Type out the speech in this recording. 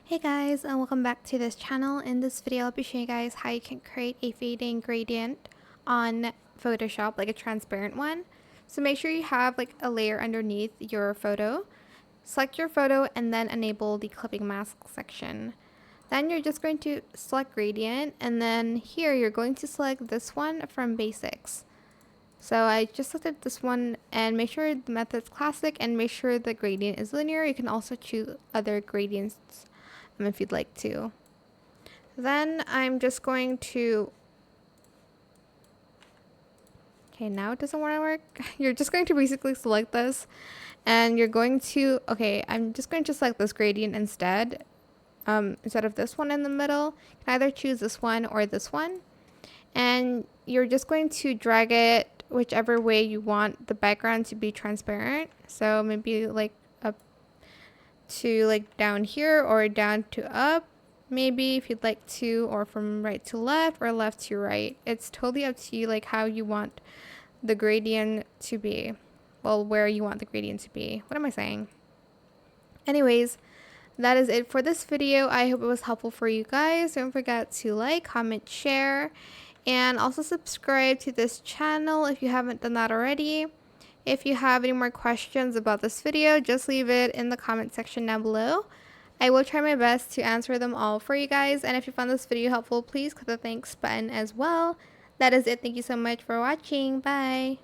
Hey guys, and welcome back to this channel. In this video I'll be showing you guys how you can create a fading gradient on Photoshop, like a transparent one. So make sure you have like a layer underneath your photo. Select your photo and then enable the clipping mask section. Then you're just going to select gradient, and then here you're going to select this one from basics. So I just selected this one, and make sure the method's classic and make sure the gradient is linear. You can also choose other gradients if you'd like to. Then I'm just going to, okay, now it doesn't want to work. You're just going to basically select this and you're going to, okay, I'm just going to select this gradient instead of this one in the middle. You can either choose this one or this one, and you're just going to drag it whichever way you want the background to be transparent. So maybe like up to like down here or down to up, maybe if you'd like to, or from right to left or left to right. It's totally up to you, like how you want the gradient to be. Well, where you want the gradient to be. What am I saying? Anyways, that is it for this video. I hope it was helpful for you guys. Don't forget to like, comment, share, and also subscribe to this channel if you haven't done that already. If you have any more questions about this video, just leave it in the comment section down below. I will try my best to answer them all for you guys. And if you found this video helpful, please click the thanks button as well. That is it. Thank you so much for watching. Bye.